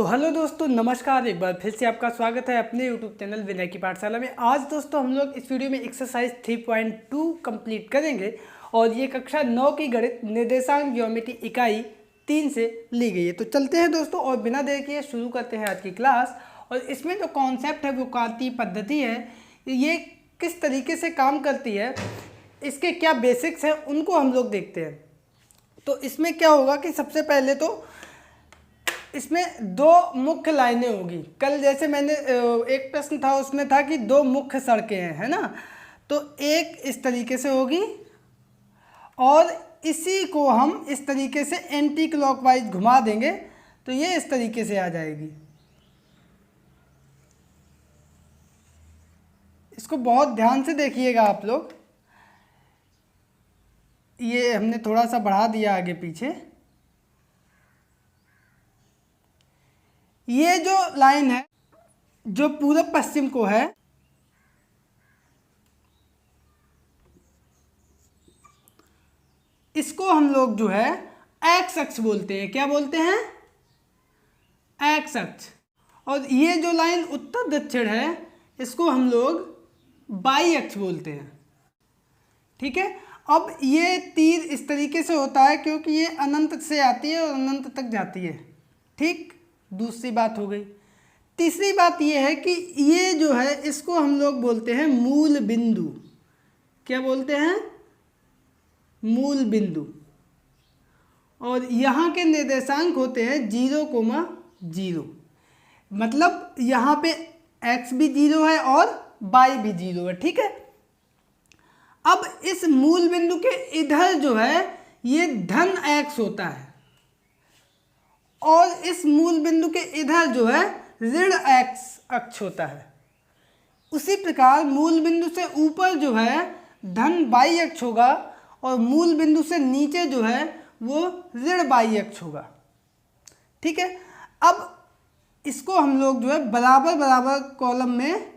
तो हेलो दोस्तों, नमस्कार। एक बार फिर से आपका स्वागत है अपने यूट्यूब चैनल विनय की पाठशाला में। आज दोस्तों हम लोग इस वीडियो में एक्सरसाइज 3.2 कंप्लीट करेंगे और ये कक्षा 9 की गणित निर्देशांक ज्योमेट्री इकाई 3 से ली गई है। तो चलते हैं दोस्तों और बिना देर किए शुरू करते हैं आज की क्लास। और इसमें जो कॉन्सेप्ट है वो कार्तीय पद्धति है, ये किस तरीके से काम करती है, इसके क्या बेसिक्स हैं उनको हम लोग देखते हैं। तो इसमें क्या होगा कि सबसे पहले तो इसमें दो मुख्य लाइनें होगी। कल जैसे मैंने एक प्रश्न था उसमें था कि दो मुख्य सड़कें हैं, है ना। तो एक इस तरीके से होगी और इसी को हम इस तरीके से एंटी क्लॉकवाइज घुमा देंगे तो ये इस तरीके से आ जाएगी। इसको बहुत ध्यान से देखिएगा आप लोग। ये हमने थोड़ा सा बढ़ा दिया आगे पीछे। ये जो लाइन है जो पूरब पश्चिम को है, इसको हम लोग जो है एक्स अक्ष बोलते हैं। क्या बोलते हैं? एक्स अक्ष। और ये जो लाइन उत्तर दक्षिण है इसको हम लोग वाई अक्ष बोलते हैं। ठीक है। अब ये तीर इस तरीके से होता है क्योंकि ये अनंत से आती है और अनंत तक जाती है। ठीक, दूसरी बात हो गई। तीसरी बात ये है कि ये जो है इसको हम लोग बोलते हैं मूल बिंदु। क्या बोलते हैं? मूल बिंदु। और यहाँ के निर्देशांक होते हैं 0,0। मतलब यहाँ पे x भी 0 है और y भी 0 है। ठीक है। अब इस मूल बिंदु के इधर जो है ये धन x होता है और इस मूल बिंदु के इधर जो है ऋण x अक्ष होता है। उसी प्रकार मूल बिंदु से ऊपर जो है धन y अक्ष होगा और मूल बिंदु से नीचे जो है वो ऋण y अक्ष होगा। ठीक है। अब इसको हम लोग जो है बराबर बराबर कॉलम में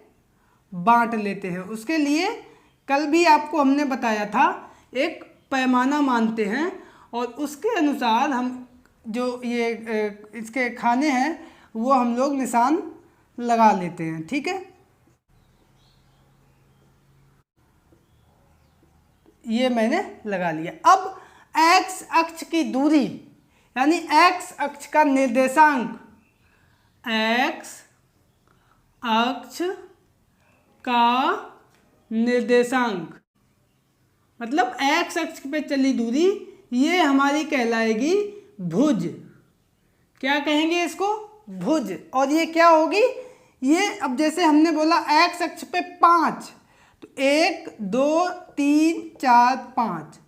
बांट लेते हैं। उसके लिए कल भी आपको हमने बताया था एक पैमाना मानते हैं और उसके अनुसार हम जो ये इसके खाने हैं वो हम लोग निशान लगा लेते हैं। ठीक है। ये मैंने लगा लिया। अब x अक्ष की दूरी यानी x अक्ष का निर्देशांक, x अक्ष का निर्देशांक मतलब x अक्ष पे चली दूरी, ये हमारी कहलाएगी भुज। क्या कहेंगे इसको? भुज। और ये क्या होगी? ये अब जैसे हमने बोला x अक्ष पे 5, तो 1 2 3 4 5,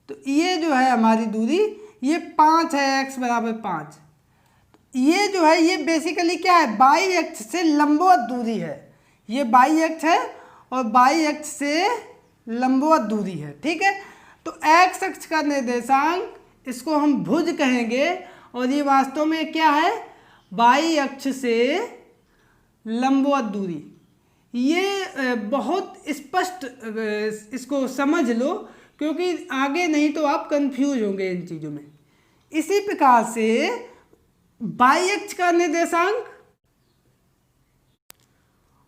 तो ये जो है हमारी दूरी ये 5 है। x बराबर 5। ये जो है ये बेसिकली क्या है? y अक्ष से लंबवत दूरी है। ये y अक्ष है और y अक्ष से लंबवत दूरी है। ठीक है। तो x अक्ष का निर्देशांक इसको हम भुज कहेंगे और ये वास्तव में क्या है? y अक्ष से लंबवत दूरी। ये बहुत स्पष्ट इसको समझ लो क्योंकि आगे नहीं तो आप कंफ्यूज होंगे इन चीज़ों में। इसी प्रकार से y अक्ष का निर्देशांक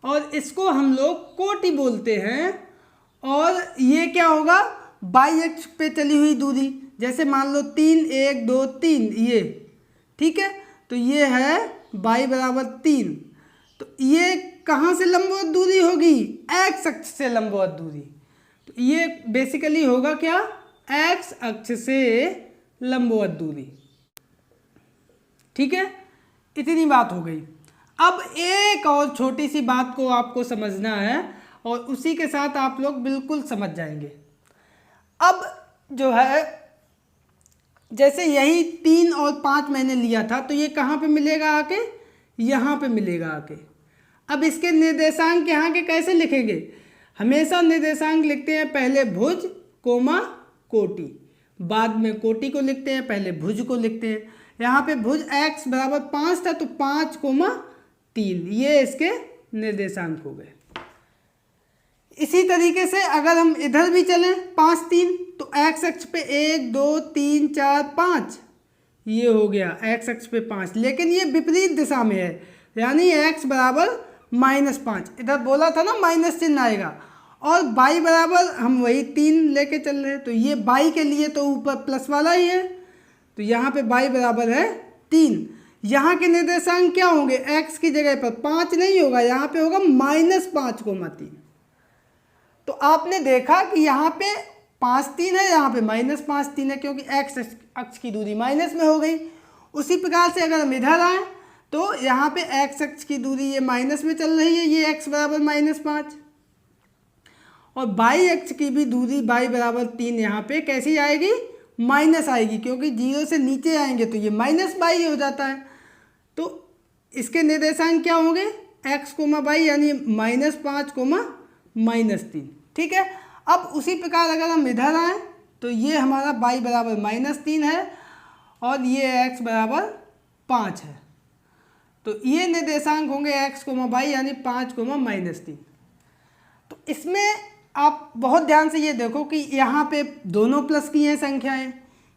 और इसको हम लोग कोटि बोलते हैं। और ये क्या होगा? y अक्ष पे चली हुई दूरी। जैसे मान लो 3 1 2 3 ये। ठीक है। तो ये है y बराबर 3। तो ये कहाँ से लंबवत दूरी होगी? x अक्ष से लंबवत दूरी। तो ये बेसिकली होगा क्या? x अक्ष से लंबवत दूरी। ठीक है। इतनी बात हो गई। अब एक और छोटी सी बात को आपको समझना है और उसी के साथ आप लोग बिल्कुल समझ जाएंगे। अब जो है जैसे यही 3 और 5 मैंने लिया था तो ये कहाँ पे मिलेगा आके? यहाँ पे मिलेगा आके। अब इसके निर्देशांक यहाँ के कैसे लिखेंगे? हमेशा निर्देशांक लिखते हैं पहले भुज कोमा कोटि, बाद में कोटि को लिखते हैं, पहले भुज को लिखते हैं। यहाँ पे भुज x बराबर 5 था तो 5,3 ये इसके निर्देशांक हो गए। इसी तरीके से अगर हम इधर भी चलें 5 3 तो x अक्ष पे 1 2 3 4 5 ये हो गया एक्स अक्ष पे 5, लेकिन ये विपरीत दिशा में है, यानी x बराबर -5। इधर बोला था ना माइनस चिन्ह आएगा, और y बराबर हम वही 3 लेके चल रहे हैं, तो ये y के लिए तो ऊपर प्लस वाला ही है, तो यहाँ पे y बराबर है 3। यहाँ के निर्देशांक क्या होंगे, x की जगह पर 5 नहीं होगा, यहाँ पे होगा -5,3। तो आपने देखा कि यहाँ पे 5,3 है, यहाँ पे -5,3 है, क्योंकि x अक्ष की दूरी माइनस में हो गई। उसी प्रकार से अगर हम इधर आए तो यहाँ पे x अक्ष की दूरी ये माइनस में चल रही है, ये x बराबर -5, और y अक्ष की भी दूरी y बराबर 3 यहाँ पे कैसी आएगी, माइनस आएगी, क्योंकि 0 से नीचे आएंगे तो ये -y हो जाता है। तो इसके निर्देशांक क्या होंगे, x, y, यानी -5, -3। ठीक है। अब उसी प्रकार अगर हम इधर आए तो ये हमारा y बराबर -3 है और ये x बराबर 5 है, तो ये निर्देशांक होंगे x, y, यानी 5, -3। तो इसमें आप बहुत ध्यान से ये देखो कि यहाँ पे दोनों प्लस की हैं संख्याएं,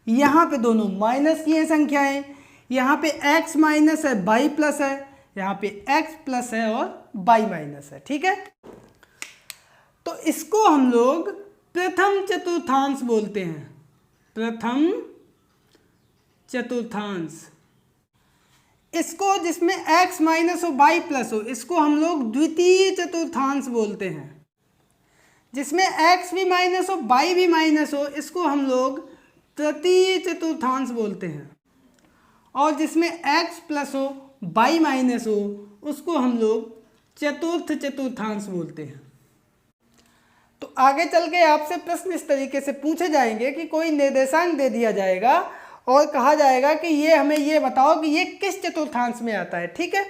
यहाँ पे दोनों माइनस की हैं संख्याएं, यहाँ पे x माइनस है, y प्लस है, यहाँ पे x प्लस है और y माइनस है। ठीक है। तो इसको हम लोग प्रथम चतुर्थांश बोलते हैं, प्रथम चतुर्थांश। इसको जिसमें x माइनस हो, y प्लस हो, इसको हम लोग द्वितीय चतुर्थांश बोलते हैं। जिसमें x भी माइनस हो, y भी माइनस हो, इसको हम लोग तृतीय चतुर्थांश बोलते हैं। और जिसमें x प्लस हो, y माइनस हो, उसको हम लोग चतुर्थ चतुर्थांश बोलते हैं। तो आगे चल के आपसे प्रश्न इस तरीके से पूछे जाएंगे कि कोई निर्देशांक दे दिया जाएगा और कहा जाएगा कि ये हमें ये बताओ कि ये किस चतुर्थांश में आता है। ठीक है।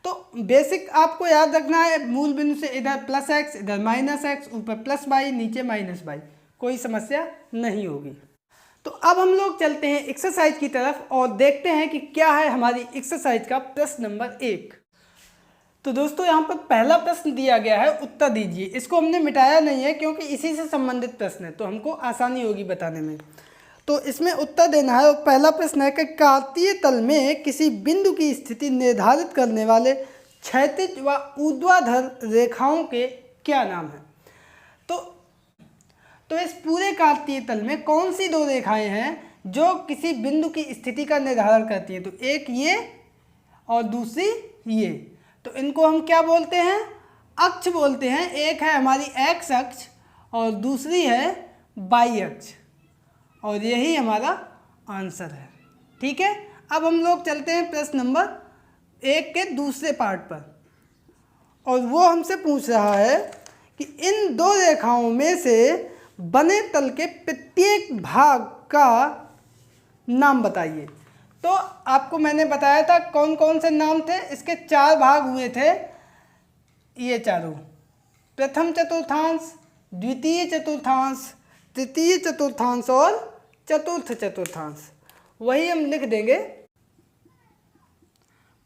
तो बेसिक आपको याद रखना है, मूल बिंदु से इधर +x, इधर -x, ऊपर +y, नीचे -y, कोई समस्या नहीं होगी। तो अब हम लोग चलते हैं एक्सरसाइज की तरफ और देखते हैं कि क्या है हमारी एक्सरसाइज का प्रश्न नंबर 1। तो दोस्तों यहाँ पर पहला प्रश्न दिया गया है, उत्तर दीजिए। इसको हमने मिटाया नहीं है क्योंकि इसी से संबंधित प्रश्न है, तो हमको आसानी होगी बताने में। तो इसमें उत्तर देना है। और पहला प्रश्न है कि कार्तीय तल में किसी बिंदु की स्थिति निर्धारित करने वाले क्षैतिज व ऊर्ध्वाधर रेखाओं के क्या नाम है। तो इस पूरे कार्तीय तल में कौन सी दो रेखाएं हैं जो किसी बिंदु की स्थिति का निर्धारण करती हैं। तो एक ये और दूसरी ये, तो इनको हम क्या बोलते हैं, अक्ष बोलते हैं। एक है हमारी x अक्ष और दूसरी है y अक्ष, और यही हमारा आंसर है। ठीक है। अब हम लोग चलते हैं प्रश्न नंबर 1 के दूसरे पार्ट पर, और वो हमसे पूछ रहा है कि इन दो रेखाओं में से बने तल के प्रत्येक भाग का नाम बताइए। तो आपको मैंने बताया था कौन कौन से नाम थे, इसके 4 भाग हुए थे, ये चारों, प्रथम चतुर्थांश, द्वितीय चतुर्थांश, तृतीय चतुर्थांश और चतुर्थ चतुर्थांश। वही हम लिख देंगे,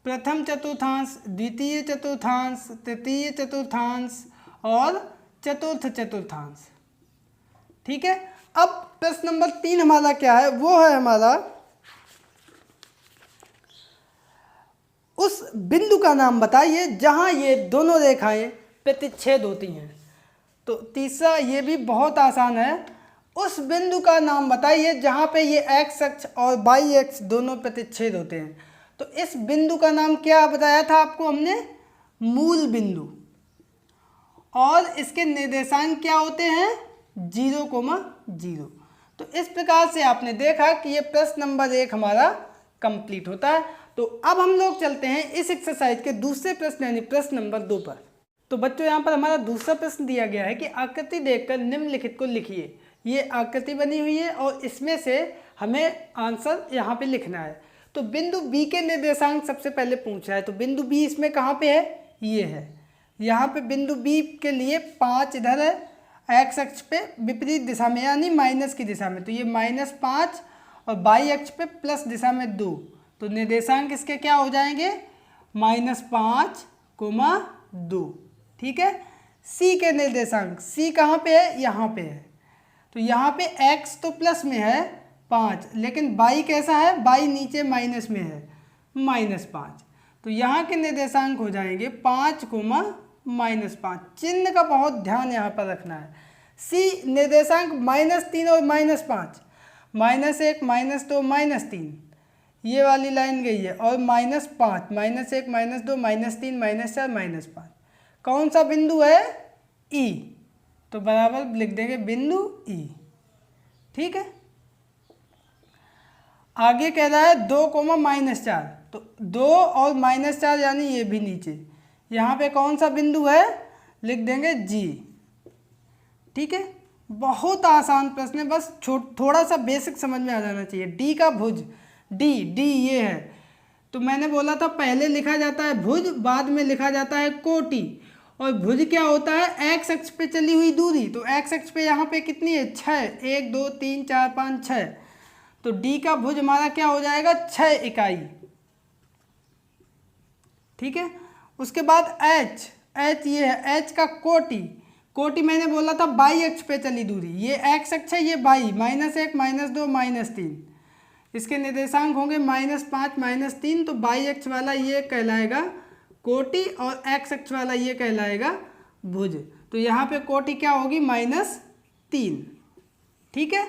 प्रथम चतुर्थांश, द्वितीय चतुर्थांश, तृतीय चतुर्थांश और चतुर्थ चतुर्थांश। ठीक है। अब प्रश्न नंबर 3 हमारा क्या है, वो है हमारा उस बिंदु का नाम बताइए जहां ये दोनों रेखाएं प्रतिच्छेद होती हैं। तो तीसरा ये भी बहुत आसान है, उस बिंदु का नाम बताइए जहां पे ये x अक्ष और y अक्ष दोनों प्रतिच्छेद होते हैं। तो इस बिंदु का नाम क्या बताया था आपको हमने, मूल बिंदु, और इसके निर्देशांक क्या होते हैं, 0,0। तो इस प्रकार से आपने देखा कि ये प्रश्न नंबर 1 हमारा कंप्लीट होता है। तो अब हम लोग चलते हैं इस एक्सरसाइज के दूसरे प्रश्न यानी प्रश्न नंबर 2 पर। तो बच्चों यहाँ पर हमारा दूसरा प्रश्न दिया गया है कि आकृति देखकर निम्नलिखित को लिखिए। ये आकृति बनी हुई है और इसमें से हमें आंसर यहाँ पे लिखना है। तो बिंदु बी के निर्देशांक सबसे पहले पूछा है। तो बिंदु बी इसमें कहाँ पे है, ये है। यहाँ पे बिंदु बी के लिए 5 इधर है, एक्स अक्ष पे विपरीत दिशा में यानी माइनस की दिशा में, तो ये -5, और y अक्ष पे प्लस दिशा में 2। तो निर्देशांक इसके क्या हो जाएंगे, -5, 2। ठीक है। c के निर्देशांक, c कहाँ पे है, यहाँ पे है। तो यहाँ पे x तो प्लस में है, 5, लेकिन बाई कैसा है, बाई नीचे माइनस में है, -5। तो यहाँ के निर्देशांक हो जाएंगे 5, -5। चिन्ह का बहुत ध्यान यहाँ पर रखना है। सी निर्देशांक -3 और -5, -1, -2, -3, ये वाली लाइन गई है, और -5, -1, -2, -3, -4, -5, कौन सा बिंदु है, ई, तो बराबर लिख देंगे बिंदु ई। ठीक है, आगे कह रहा है 2, -4, तो 2 और -4 यानी ये भी नीचे, यहाँ पे कौन सा बिंदु है, लिख देंगे जी। ठीक है, बहुत आसान प्रश्न है, बस थोड़ा सा बेसिक समझ में आ जाना चाहिए। डी का भुज, डी ये है, तो मैंने बोला था पहले लिखा जाता है भुज, बाद में लिखा जाता है कोटि। और भुज क्या होता है, एक्स अक्ष पे चली हुई दूरी, तो एक्स अक्ष पे यहाँ पे कितनी है, 6, 1 2 3 4 5 6, तो डी का भुज हमारा क्या हो जाएगा, 6 इकाई। ठीक है, उसके बाद एच ये है, एच का कोटि मैंने बोला था बाई अक्ष पे चली दूरी, ये एक्स अक्ष है, ये बाई, -1, -2, -3, इसके निर्देशांक होंगे -5, -3, तो बाई अक्ष वाला ये कहलाएगा कोटि और एक्स अक्ष वाला ये कहलाएगा भुज। तो यहाँ पे कोटि क्या होगी, -3। ठीक है,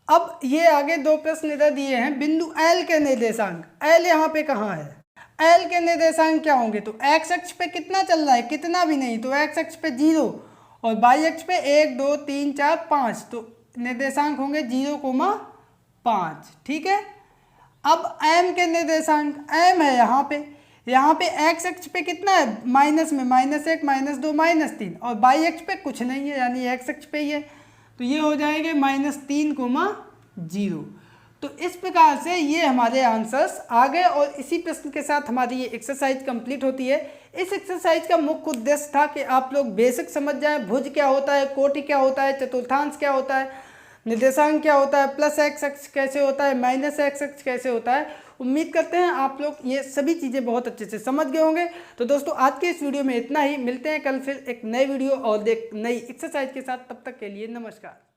अब ये आगे दो प्रश्न इधर दिए हैं, बिंदु एल के निर्देशांक, एल यहाँ पे कहाँ है, एल के निर्देशांक क्या होंगे, तो एक्स अक्ष पे कितना चल रहा है, कितना भी नहीं, तो एक्स अक्ष पे 0 और बाई अक्ष पे 1 2 3 4 5, तो निर्देशांक होंगे 0,5। ठीक है, अब एम के निर्देशांक, एम है यहाँ पे एक्स अक्ष पे कितना है, माइनस में, -1, -2, -3, और बाई अक्ष पे कुछ नहीं है, यानी एक्स अक्ष पे ही है, तो ये हो जाएंगे -3,0। तो इस प्रकार से ये हमारे आंसर्स आ गए, और इसी प्रश्न के साथ हमारी ये एक्सरसाइज कंप्लीट होती है। इस एक्सरसाइज का मुख्य उद्देश्य था कि आप लोग बेसिक समझ जाएं, भुज क्या होता है, कोटि क्या होता है, चतुर्थांश क्या होता है, निर्देशांक क्या होता है, प्लस एक्स अक्ष कैसे होता है, माइनस एक्स अक्ष कैसे होता है। उम्मीद करते हैं आप लोग ये सभी चीज़ें बहुत अच्छे से समझ गए होंगे। तो दोस्तों आज के इस वीडियो में इतना ही, मिलते हैं कल फिर एक नए वीडियो और एक नई एक्सरसाइज के साथ, तब तक के लिए नमस्कार।